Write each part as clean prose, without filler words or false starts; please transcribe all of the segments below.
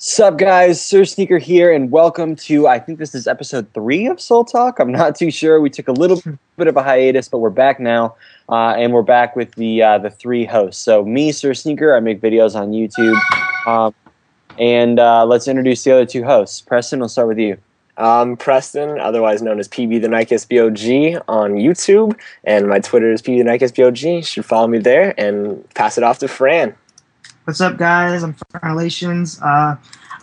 Sup guys, Sir Sneaker here, and welcome to, I think this is episode 3 of Soletalk. I'm not too sure. We took a little bit of a hiatus, but we're back now, and we're back with the three hosts. So me, Sir Sneaker, I make videos on YouTube, and let's introduce the other two hosts. Preston, we'll start with you. I'm Preston, otherwise known as PB the Nikes BOG on YouTube, and my Twitter is PB the Nikes BOG. You should follow me there and pass it off to Fran. What's up, guys? I'm Fran Relations. I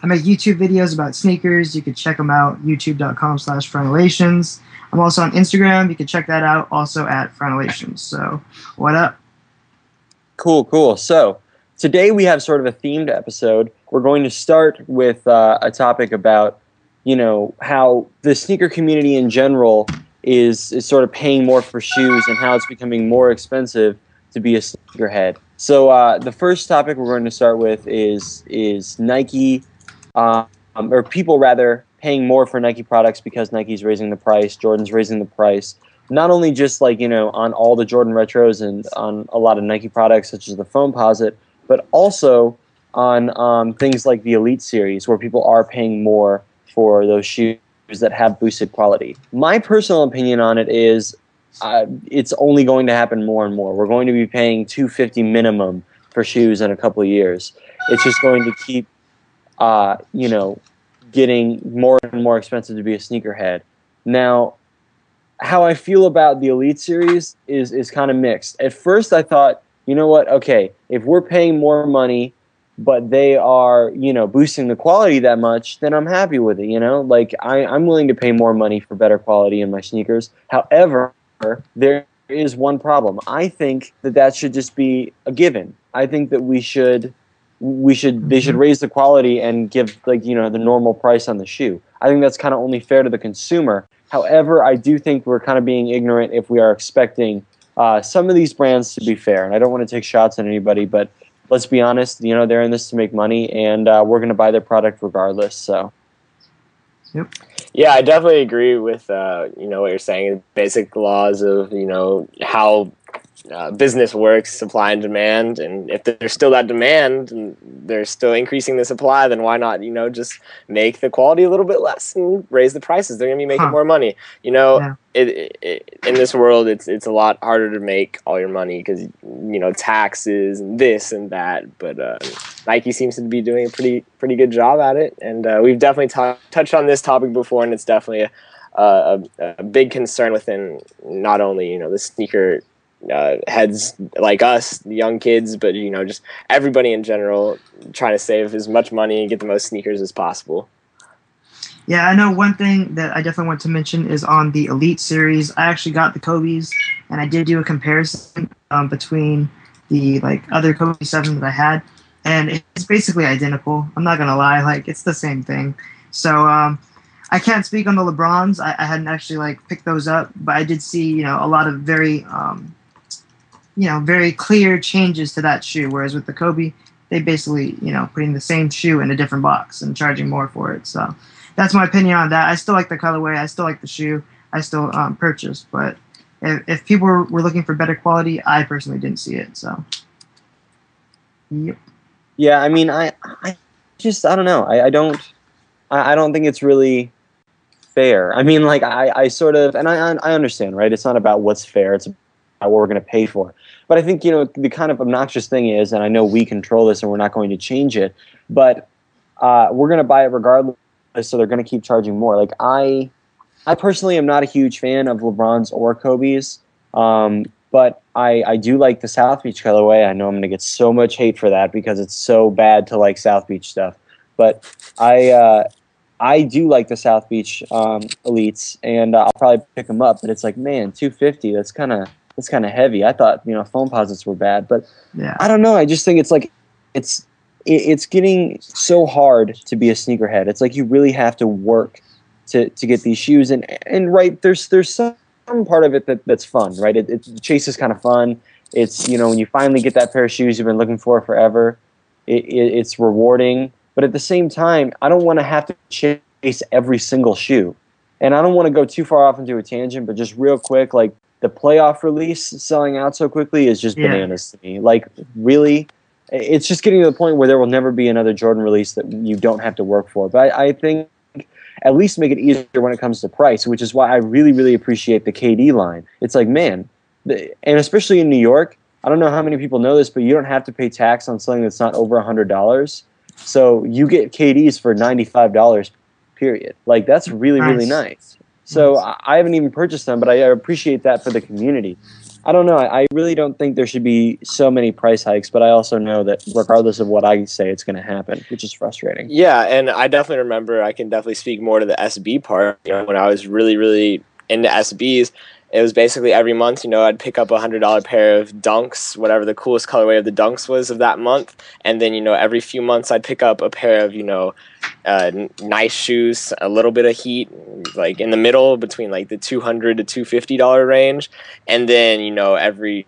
make YouTube videos about sneakers. You can check them out, youtube.com/FranRelations. I'm also on Instagram. You can check that out, also at FranRelations. So, what up? Cool. So, today we have sort of a themed episode. We're going to start with a topic about, how the sneaker community in general is sort of paying more for shoes and how it's becoming more expensive to be a sneakerhead. So the first topic we're going to start with is Nike, or people rather, paying more for Nike products because Nike's raising the price, Jordan's raising the price. Not only just on all the Jordan retros and on a lot of Nike products such as the Foamposite, but also on things like the Elite series where people are paying more for those shoes that have boosted quality. My personal opinion on it is it's only going to happen more and more. We're going to be paying $250 minimum for shoes in a couple of years. It's just going to keep, getting more and more expensive to be a sneakerhead. Now, how I feel about the Elite series is kind of mixed. At first, I thought, you know what? Okay, if we're paying more money, but they are, boosting the quality that much, then I'm happy with it. I'm willing to pay more money for better quality in my sneakers. However, there is one problem. I think that should just be a given. I think that they should raise the quality and give the normal price on the shoe. I think that's kind of only fair to the consumer. However, I do think we're kind of being ignorant if we are expecting some of these brands to be fair. And I don't want to take shots at anybody, but let's be honest, they're in this to make money, and we're going to buy their product regardless. So, Yep. Yeah, I definitely agree with what you're saying. Basic laws of how business works, supply and demand, and if there's still that demand and they're still increasing the supply, then why not just make the quality a little bit less and raise the prices? They're gonna be making more money. In this world, it's a lot harder to make all your money because taxes and this and that. But Nike seems to be doing a pretty good job at it, and we've definitely touched on this topic before, and it's definitely a big concern within not only the sneaker heads like us, the young kids, but just everybody in general, trying to save as much money and get the most sneakers as possible. Yeah, I know one thing that I definitely want to mention is on the Elite series. I actually got the Kobe's, and I did do a comparison between the other Kobe 7 that I had, and it's basically identical. I'm not gonna lie, it's the same thing. So I can't speak on the LeBrons. I hadn't actually picked those up, but I did see a lot of very very clear changes to that shoe. Whereas with the Kobe, they basically putting the same shoe in a different box and charging more for it. So that's my opinion on that. I still like the colorway. I still like the shoe. I still purchased. But if people were looking for better quality, I personally didn't see it. So yep. Yeah, I mean, I don't know. I don't think it's really fair. I mean, I sort of, and I understand, right? It's not about what's fair. It's about what we're going to pay for. But I think, the kind of obnoxious thing is, and I know we control this and we're not going to change it, but we're going to buy it regardless, so they're going to keep charging more. I personally am not a huge fan of LeBron's or Kobe's, but I do like the South Beach colorway. I know I'm going to get so much hate for that because it's so bad to like South Beach stuff. But I do like the South Beach Elites, and I'll probably pick them up. But it's man, $250. That's kind of heavy. I thought Foamposites were bad, but yeah. I don't know. I just think it's getting so hard to be a sneakerhead. It's you really have to work to get these shoes, and right there's some part of it that's fun, right? The chase is kind of fun. It's when you finally get that pair of shoes you've been looking for forever. It's rewarding. But at the same time, I don't want to have to chase every single shoe. And I don't want to go too far off into a tangent, but just real quick, the playoff release selling out so quickly is just bananas to me. Really? it's just getting to the point where there will never be another Jordan release that you don't have to work for. But I think at least make it easier when it comes to price, which is why I really, really appreciate the KD line. It's like, man, and especially in New York, I don't know how many people know this, but you don't have to pay tax on something that's not over $100. So you get KDs for $95, period. Like, that's really, really nice. So I haven't even purchased them, but I appreciate that for the community. I don't know. I really don't think there should be so many price hikes, but I also know that regardless of what I say, it's going to happen, which is frustrating. Yeah, and I definitely remember, I can definitely speak more to the SB part. You know, when I was really, really into SBs, it was basically every month, you know, I'd pick up $100 pair of Dunks, whatever the coolest colorway of the Dunks was of that month. And then, you know, every few months I'd pick up a pair of, you know, nice shoes, a little bit of heat, like in the middle between like the $200 to $250 range. And then, you know, every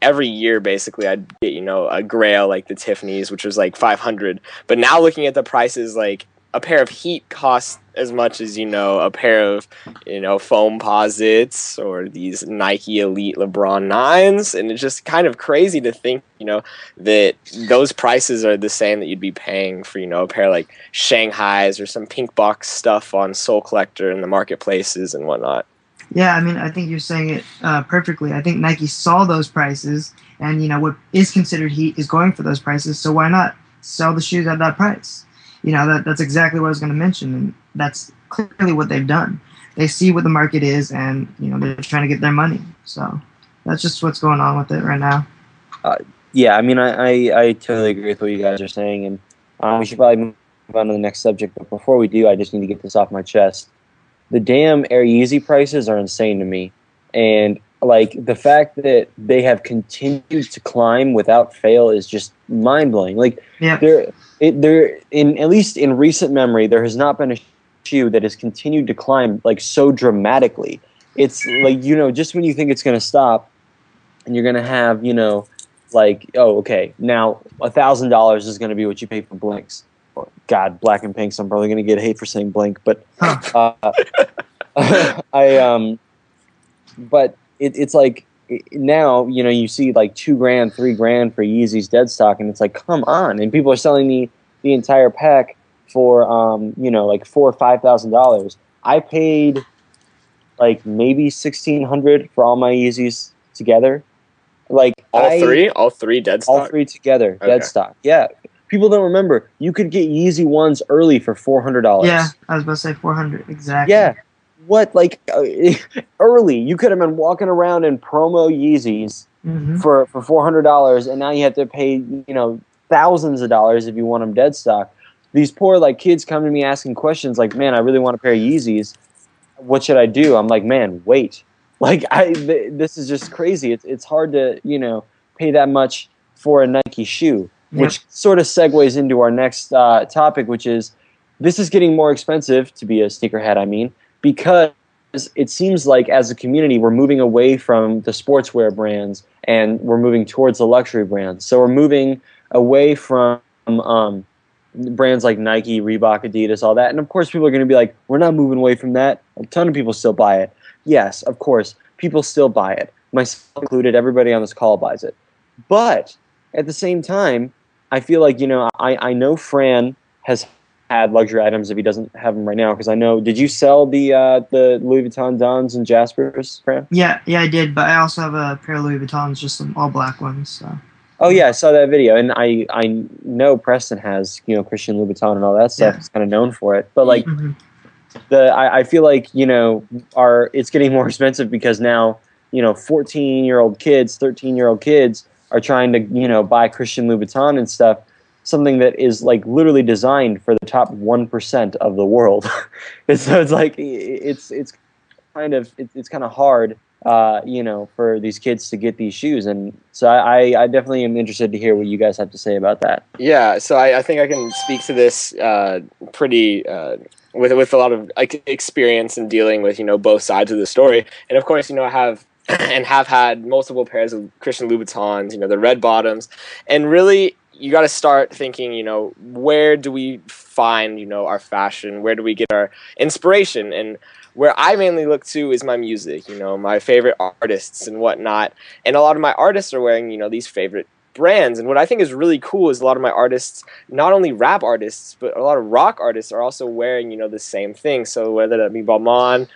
year basically I'd get, you know, a Grail like the Tiffany's, which was like $500. But now looking at the prices, like a pair of Heat costs as much as, you know, a pair of, you know, foam posits or these Nike Elite LeBron 9s. And it's just kind of crazy to think, you know, that those prices are the same that you'd be paying for, you know, a pair of like Shanghai's or some pink box stuff on Soul Collector in the marketplaces and whatnot. Yeah, I mean, I think you're saying it perfectly. I think Nike saw those prices, and, you know, what is considered heat is going for those prices. So why not sell the shoes at that price? You know, that's exactly what I was going to mention, and that's clearly what they've done. They see what the market is, and, you know, they're trying to get their money. So that's just what's going on with it right now. Yeah, I mean, I totally agree with what you guys are saying, and we should probably move on to the next subject. But before we do, I just need to get this off my chest. The damn Air Yeezy prices are insane to me, and like the fact that they have continued to climb without fail is just mind blowing. Like, there in at least in recent memory, there has not been a shoe that has continued to climb like so dramatically. It's like, you know, just when you think it's going to stop, and you're going to have, you know, like, oh, okay, now $1,000 is going to be what you pay for Blinks. God, black and pinks. I'm probably going to get hate for saying Blink, but but it's like now, you know, you see like $2,000, $3,000 for Yeezy's dead stock, and it's like, come on, and people are selling me the entire pack for you know, like $4,000 or $5,000. I paid like maybe $1,600 for all my Yeezys together. Like all three dead stock, all three together, dead stock. Yeah. People don't remember, you could get Yeezy ones early for $400. Yeah, I was about to say $400 exactly. Yeah, what, like early? You could have been walking around in promo Yeezys for $400, and now you have to pay, you know, thousands of dollars if you want them dead stock. These poor like kids come to me asking questions like, "Man, I really want a pair of Yeezys. What should I do?" I'm like, "Man, wait." Like this is just crazy. It's hard to, you know, pay that much for a Nike shoe. Which sort of segues into our next topic, which is this is getting more expensive to be a sneakerhead, I mean, because it seems like as a community we're moving away from the sportswear brands and we're moving towards the luxury brands. So we're moving away from brands like Nike, Reebok, Adidas, all that. And of course people are going to be like, we're not moving away from that. A ton of people still buy it. Yes, of course, people still buy it. Myself included, everybody on this call buys it. But at the same time, I feel like, you know, I know Fran has had luxury items if he doesn't have them right now, because I know, did you sell the Louis Vuitton Dons and Jaspers, Fran? Yeah, I did, but I also have a pair of Louis Vuittons, just some all black ones. So. Oh yeah, I saw that video, and I know Preston has, you know, Christian Louboutin and all that stuff. He's kind of known for it, but like I feel like, you know, it's getting more expensive because now, you know, 14-year-old kids, 13-year-old kids are trying to, you know, buy Christian Louboutin and stuff, something that is like literally designed for the top 1% of the world. And so it's like it's kind of hard, you know, for these kids to get these shoes. And so I definitely am interested to hear what you guys have to say about that. Yeah, so I think I can speak to this pretty with a lot of experience in dealing with, you know, both sides of the story. And of course, you know, I have had multiple pairs of Christian Louboutins, you know, the red bottoms, and really you got to start thinking, you know, where do we find, you know, our fashion? Where do we get our inspiration? And where I mainly look to is my music, you know, my favorite artists and whatnot. And a lot of my artists are wearing, you know, these favorite brands. And what I think is really cool is a lot of my artists, not only rap artists, but a lot of rock artists are also wearing, the same thing. So whether that be Balmain,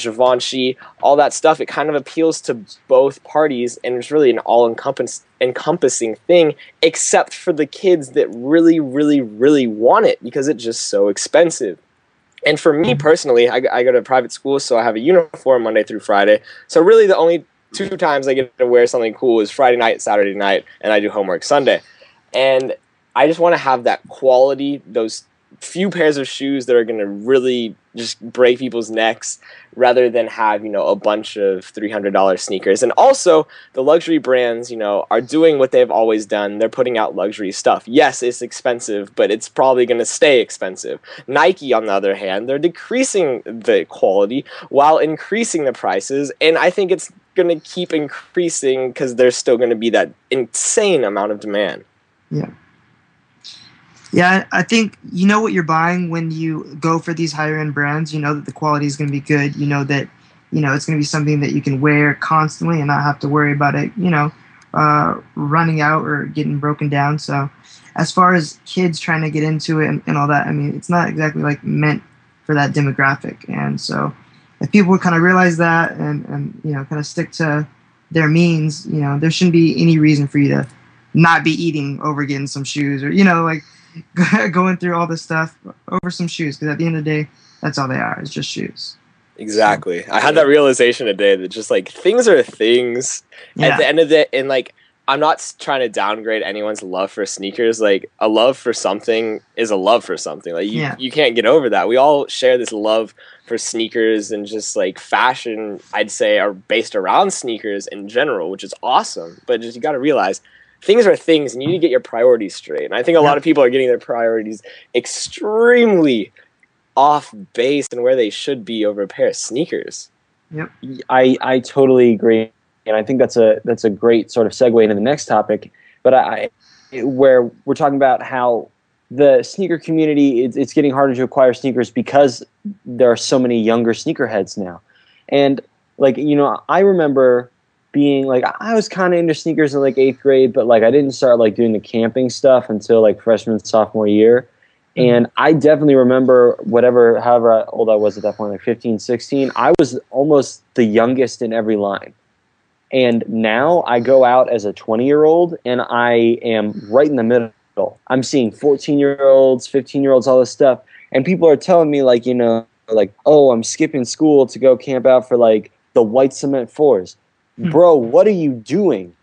Givenchy, all that stuff, it kind of appeals to both parties, and it's really an all-encompassing thing, except for the kids that really, really, really want it because it's just so expensive. And for me personally, I go to private school, so I have a uniform Monday through Friday. So really the only 2 times I get to wear something cool is Friday night, Saturday night, and I do homework Sunday. And I just want to have that quality, those few pairs of shoes that are going to really just break people's necks, rather than have, a bunch of $300 sneakers. And also, the luxury brands, are doing what they've always done. They're putting out luxury stuff. Yes, it's expensive, but it's probably going to stay expensive. Nike, on the other hand, they're decreasing the quality while increasing the prices, and I think it's going to keep increasing because there's still going to be that insane amount of demand. Yeah. Yeah, I think you know what you're buying when you go for these higher end brands. You know that the quality is going to be good. You know that it's going to be something that you can wear constantly and not have to worry about it, running out or getting broken down. So, as far as kids trying to get into it and all that, I mean, it's not exactly like meant for that demographic. And so, if people would kind of realize that and kind of stick to their means, there shouldn't be any reason for you to not be eating over getting some shoes or going through all this stuff over some shoes, because at the end of the day, that's all they are. It's just shoes. Exactly. I had that realization today that just things are things. Yeah. At the end of it, and I'm not trying to downgrade anyone's love for sneakers. A love for something is a love for something. You can't get over that. We all share this love for sneakers, and just fashion, I'd say, are based around sneakers in general, which is awesome. But just you got to realize, things are things, and you need to get your priorities straight. And I think a lot of people are getting their priorities extremely off base and where they should be over a pair of sneakers. Yep. I totally agree, and I think that's a great sort of segue into the next topic. But where we're talking about how the sneaker community, it's getting harder to acquire sneakers because there are so many younger sneakerheads now. And I remember being I was kind of into sneakers in 8th grade, but I didn't start doing the camping stuff until freshman, sophomore year. And I definitely remember however old I was at that point, 15, 16, I was almost the youngest in every line. And now I go out as a 20-year-old and I am right in the middle. I'm seeing 14-year-olds, 15-year-olds, all this stuff. And people are telling me oh, I'm skipping school to go camp out for the white cement fours. Bro, what are you doing?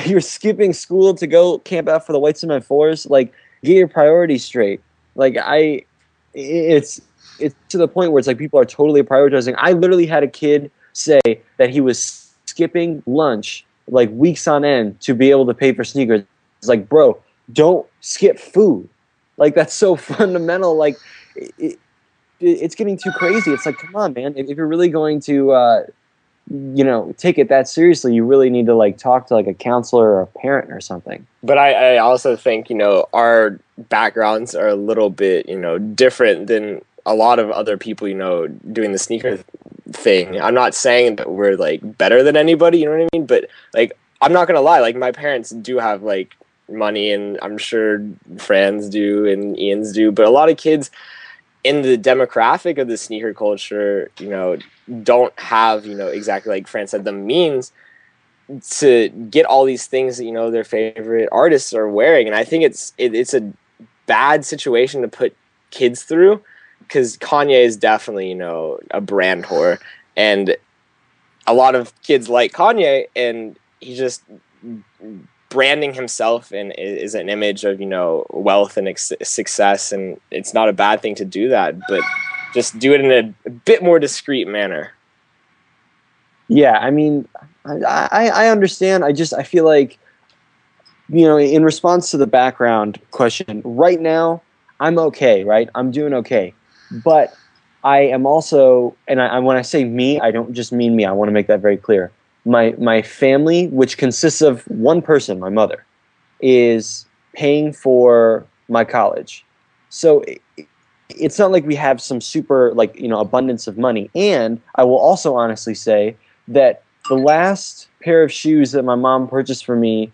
You're skipping school to go camp out for the white cement fours? Get your priorities straight. It's to the point where it's people are totally prioritizing. I literally had a kid say that he was skipping lunch weeks on end to be able to pay for sneakers. It's bro, don't skip food. That's so fundamental. It's getting too crazy. It's come on, man. If you're really going to take it that seriously, you really need to talk to a counselor or a parent or something. But I also think, our backgrounds are a little bit, different than a lot of other people, doing the sneaker thing. I'm not saying that we're better than anybody, you know what I mean? But I'm not going to lie, my parents do have money, and I'm sure Fran's do and Ian's do, but a lot of kids in the demographic of the sneaker culture, don't have, exactly like Fran said, the means to get all these things that, their favorite artists are wearing. And I think it's a bad situation to put kids through, because Kanye is definitely, a brand whore. And a lot of kids like Kanye, and he just branding himself and is an image of wealth and success, and it's not a bad thing to do that, but just do it in a bit more discreet manner. Yeah, I mean, I understand. I feel in response to the background question, right now I'm okay, right? I'm doing okay, but I am also, and when I say me, I don't just mean me. I want to make that very clear. My family, which consists of one person, my mother, is paying for my college. So it's not like we have some super abundance of money. And I will also honestly say that the last pair of shoes that my mom purchased for me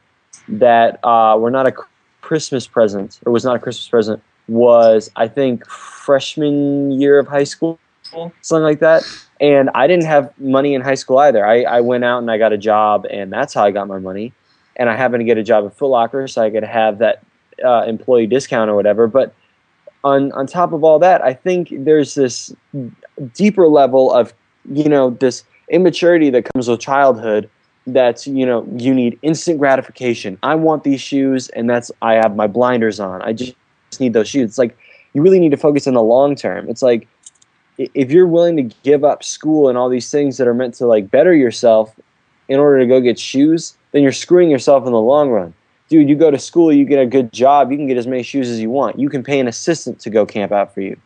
that were not a Christmas present, or was not a Christmas present, was, I think, freshman year of high school, something like that. And I didn't have money in high school either. I went out and I got a job, and that's how I got my money. And I happened to get a job at Foot Locker, so I could have that employee discount or whatever. But on top of all that, I think there's this deeper level of, this immaturity that comes with childhood. That's, you need instant gratification. I want these shoes, and I have my blinders on. I just need those shoes. It's like, you really need to focus on the long term. It's like, if you're willing to give up school and all these things that are meant to like better yourself in order to go get shoes, then you're screwing yourself in the long run. Dude, you go to school, you get a good job, you can get as many shoes as you want. You can pay an assistant to go camp out for you.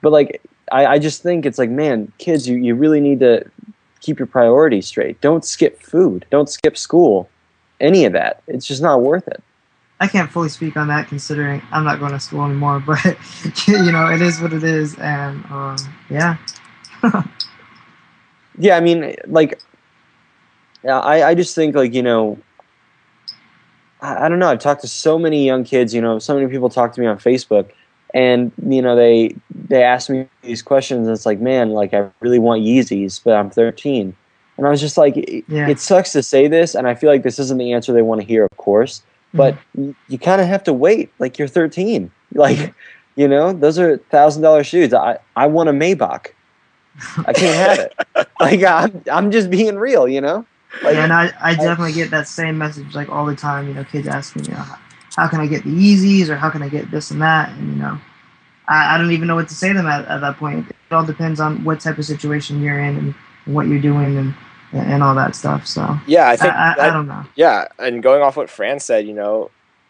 But like, I just think it's like, man, kids, you really need to keep your priorities straight. Don't skip food. Don't skip school. Any of that. It's just not worth it. I can't fully speak on that considering I'm not going to school anymore, but it is what it is, and yeah. Yeah, I mean, like, I just think, like, I don't know. I've talked to so many young kids. So many people talk to me on Facebook, and they ask me these questions, and it's like, man, like, I really want Yeezys, but I'm 13, and I was just like, it sucks to say this, and I feel like this isn't the answer they want to hear, of course. But you kind of have to wait. Like, you're 13. Like, those are $1,000 shoes. I want a Maybach. I can't have it. Like, I'm just being real, Like, and I definitely get that same message like all the time. Kids asking me, how can I get the Yeezys, or how can I get this and that? And I don't even know what to say to them at that point. It all depends on what type of situation you're in and what you're doing and all that stuff. So yeah, I think I don't know. Yeah, and going off what Fran said,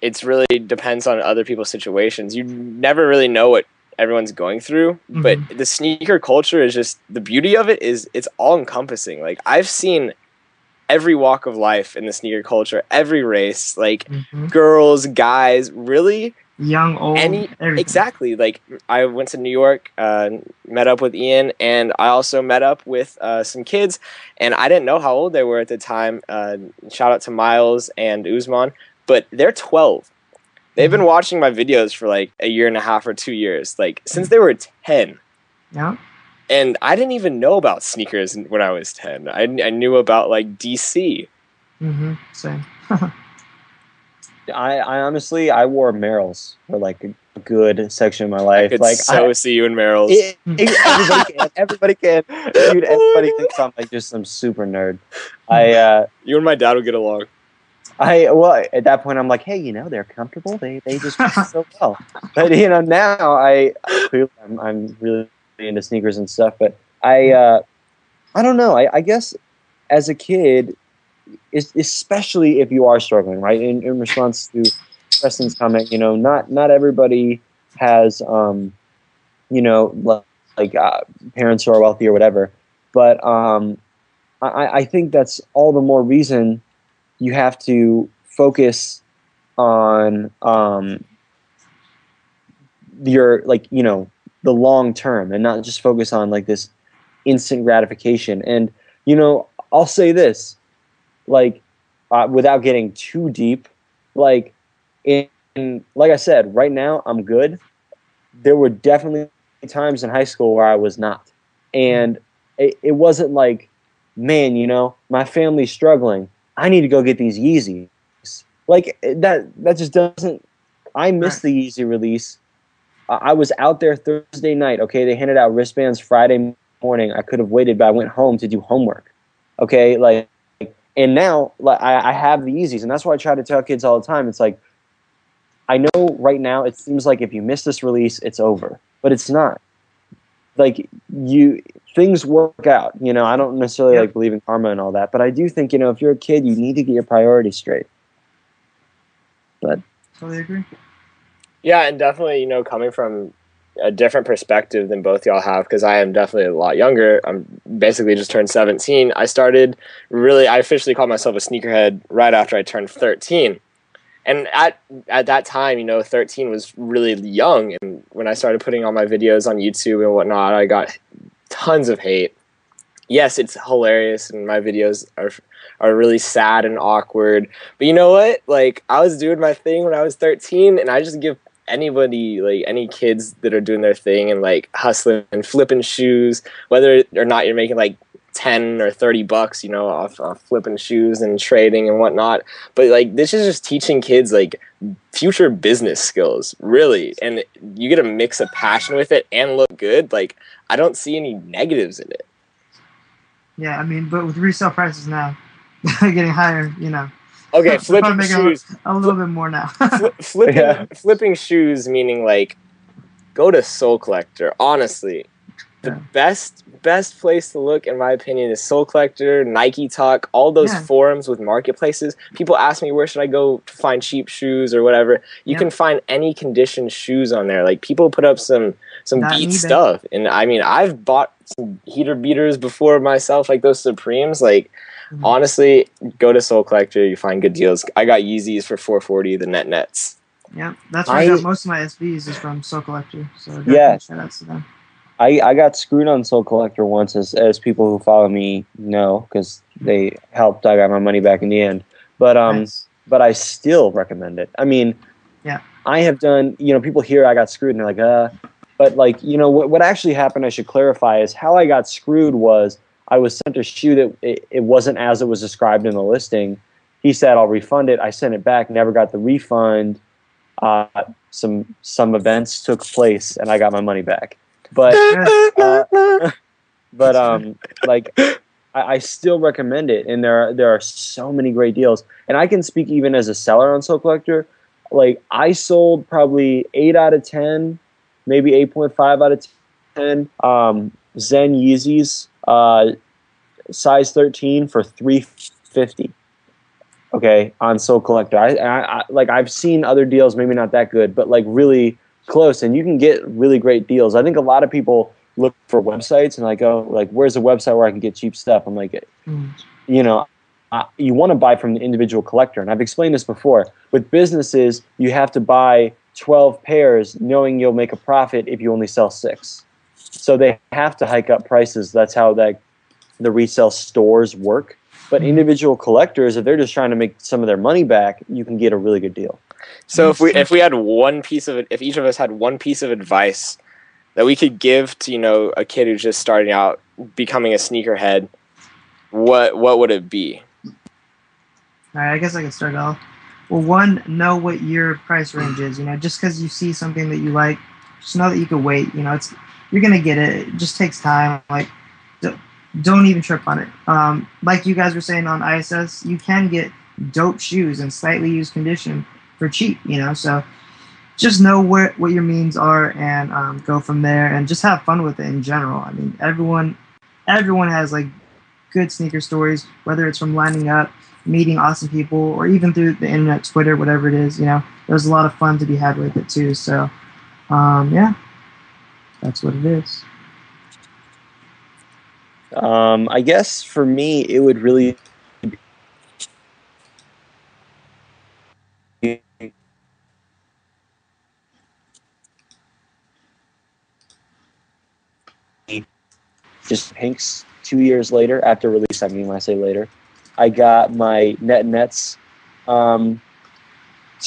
it's really depends on other people's situations. You never really know what everyone's going through, but the sneaker culture is just, the beauty of it is it's all encompassing. Like, I've seen every walk of life in the sneaker culture, every race, like girls, guys, really. Young, old, everything. Exactly. Like, I went to New York, met up with Ian, and I also met up with some kids, and I didn't know how old they were at the time. Shout out to Miles and Usman, but they're 12. They've been watching my videos for like a year and a half or 2 years, like since they were 10. Yeah. And I didn't even know about sneakers when I was 10. I knew about like DC. Same. I honestly, I wore Merrells for like a good section of my life. I could like, see you in Merrells. Everybody can. Dude, everybody thinks I'm like just some super nerd. You and my dad will get along. Well, at that point, I'm like, hey, they're comfortable. They just fit so well. But now I'm really into sneakers and stuff. But I don't know. I guess as a kid, especially if you are struggling, right? In response to Preston's comment, not everybody has, parents who are wealthy or whatever. But I think that's all the more reason you have to focus on your, the long term, and not just focus on like this instant gratification. And I'll say this, like, without getting too deep, like I said, right now I'm good. There were definitely times in high school where I was not, and it wasn't like, man, my family's struggling, I need to go get these Yeezys. Like, that just doesn't. I missed the Yeezy release. I was out there Thursday night. Okay, they handed out wristbands Friday morning. I could have waited, but I went home to do homework. Okay, like. And now, like, I have the Yeezys, and that's why I try to tell kids all the time. It's like, I know right now it seems like if you miss this release, it's over, but it's not. Like, things work out. I don't necessarily like believe in karma and all that, but I do think if you're a kid, you need to get your priorities straight. But totally agree. Yeah, and definitely coming from a different perspective than both y'all have, because I am definitely a lot younger. I'm basically just turned 17. I officially called myself a sneakerhead right after I turned 13. And at that time, 13 was really young. And when I started putting all my videos on YouTube and whatnot, I got tons of hate. Yes, it's hilarious, and my videos are really sad and awkward. But you know what? Like, I was doing my thing when I was 13, and I just give anybody, like any kids that are doing their thing and like hustling and flipping shoes, whether or not you're making like 10 or 30 bucks, you know, off flipping shoes and trading and whatnot. But like, this is just teaching kids like future business skills, really. And you get to mix a passion with it and look good. Like, I don't see any negatives in it. Yeah, I mean, but with resale prices now getting higher, you know. Okay, flipping shoes. A little bit more now. Flipping shoes, meaning like, go to Soul Collector. Honestly, the best place to look, in my opinion, is Soul Collector, Nike Talk, all those forums with marketplaces. People ask me, where should I go to find cheap shoes or whatever. You can find any conditioned shoes on there. Like, people put up some beat stuff. And I mean, I've bought some heater beaters before myself, like those Supremes. Like, honestly, go to Soul Collector. You find good deals. I got Yeezys for $440, the nets. Yeah, that's where I got most of my SBs is from Soul Collector. So shout outs to them. I got screwed on Soul Collector once, as people who follow me know, because they helped. I got my money back in the end. But but I still recommend it. I mean, I have done, you know, people hear I got screwed and they're like, but like, you know, what actually happened, I should clarify, is how I got screwed was I was sent a shoe that it wasn't as it was described in the listing. He said, I'll refund it. I sent it back, never got the refund. Some events took place and I got my money back. But like, I still recommend it, and there are so many great deals. And I can speak even as a seller on Soul Collector. Like, I sold probably 8 out of 10, maybe 8.5 out of 10 Zen Yeezys, size 13 for $350. Okay, on Soul Collector. I like, I've seen other deals, maybe not that good, but like really close, and you can get really great deals. I think a lot of people look for websites and like, oh, like, where's a website where I can get cheap stuff? I'm like, you know, you want to buy from the individual collector. And I've explained this before. With businesses, you have to buy 12 pairs knowing you'll make a profit if you only sell 6. So they have to hike up prices. That's how the resale stores work. But individual collectors, if they're just trying to make some of their money back, you can get a really good deal. So if we had one piece of it, if each of us had one piece of advice that we could give to, you know, a kid who's just starting out, becoming a sneakerhead, what would it be? All right, I guess I can start off. Well, one, know what your price range is. You know, just because you see something that you like, just know that you can wait. You know, you're gonna get it. It just takes time. Like, don't even trip on it. Like you guys were saying on ISS, you can get dope shoes in slightly used condition for cheap, you know, so just know what your means are and go from there, and just have fun with it in general. I mean, everyone has like good sneaker stories, whether it's from lining up, meeting awesome people, or even through the internet, Twitter, whatever it is, you know, there's a lot of fun to be had with it too. So yeah, that's what it is. I guess for me, it would really be just Pinks 2 years later after release. I mean, when I say later, I got my Nets 2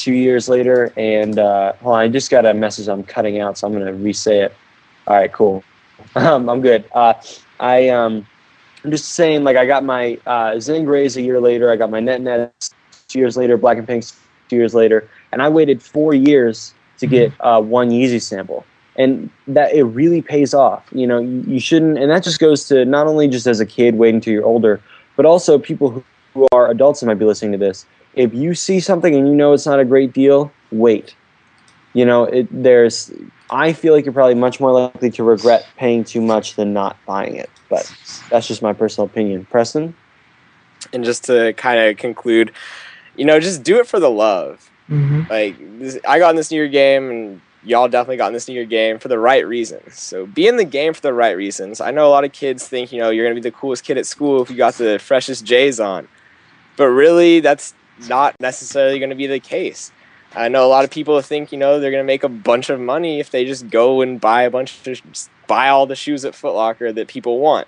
years later, and hold on, I just got a message I'm cutting out, so I'm gonna re-say it. All right, cool. I'm good. I'm just saying, like, I got my Zen Grays a year later. I got my Nets 2 years later, Black and Pinks 2 years later, and I waited 4 years to get one Yeezy sample. And that it really pays off. You know, you shouldn't, and that just goes to not only just as a kid waiting till you're older, but also people who are adults that might be listening to this. If you see something and you know it's not a great deal, wait. You know, I feel like you're probably much more likely to regret paying too much than not buying it. But that's just my personal opinion. Preston? And just to kind of conclude, you know, just do it for the love. Like, I got in this sneaker game, and y'all definitely got in the sneaker game for the right reasons. So be in the game for the right reasons. I know a lot of kids think, you know, you're going to be the coolest kid at school if you got the freshest J's on. But really, that's not necessarily going to be the case. I know a lot of people think, you know, they're going to make a bunch of money if they just go and buy all the shoes at Foot Locker that people want.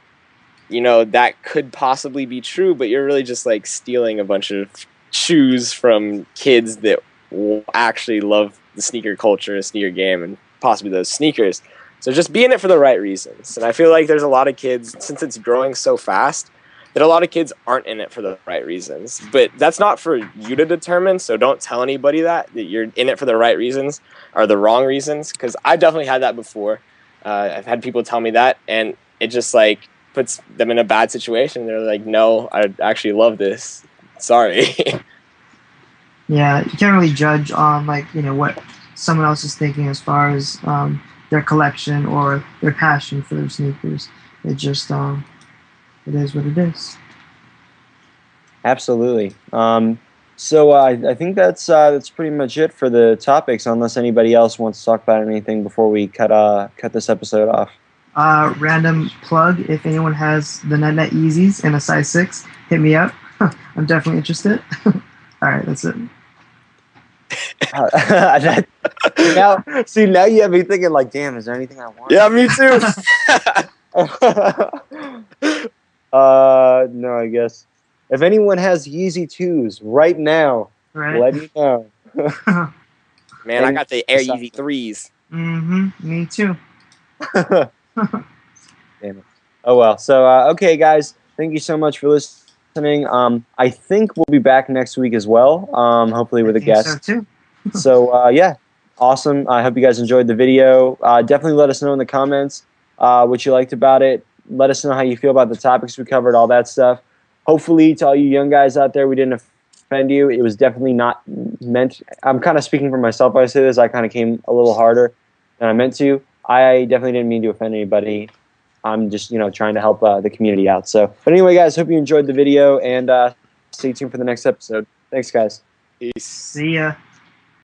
you know, that could possibly be true, but you're really just like stealing a bunch of shoes from kids that will actually love the sneaker culture, the sneaker game, and possibly those sneakers. So just be in it for the right reasons. And I feel like there's a lot of kids, since it's growing so fast, that a lot of kids aren't in it for the right reasons. But that's not for you to determine, so don't tell anybody that you're in it for the right reasons or the wrong reasons, because I definitely had that before. I've had people tell me that, and it just like puts them in a bad situation. They're like, no, I actually love this. Sorry. Yeah, you can't really judge on like, you know, what someone else is thinking as far as their collection or their passion for their sneakers. It just it is what it is. Absolutely. So I think that's pretty much it for the topics, unless anybody else wants to talk about anything before we cut this episode off. Random plug: if anyone has the Net Yeezys in a size 6, hit me up. I'm definitely interested. All right, that's it. Now you have me thinking like, damn, is there anything I want? Yeah, me too. No, I guess if anyone has Yeezy 2s right now, let me know. Man, I got the Air Yeezy 3s. Me too. Damn it. Oh well. So okay, guys, thank you so much for listening. I think we'll be back next week as well. Hopefully with a guest. So too. So yeah, awesome. I hope you guys enjoyed the video. Definitely let us know in the comments what you liked about it. Let us know how you feel about the topics we covered, all that stuff. Hopefully, to all you young guys out there, we didn't offend you. It was definitely not meant. I'm kind of speaking for myself when I say this. I kind of came a little harder than I meant to. I definitely didn't mean to offend anybody. I'm just, trying to help the community out. So, but anyway, guys, hope you enjoyed the video, and stay tuned for the next episode. Thanks, guys. Peace. See ya.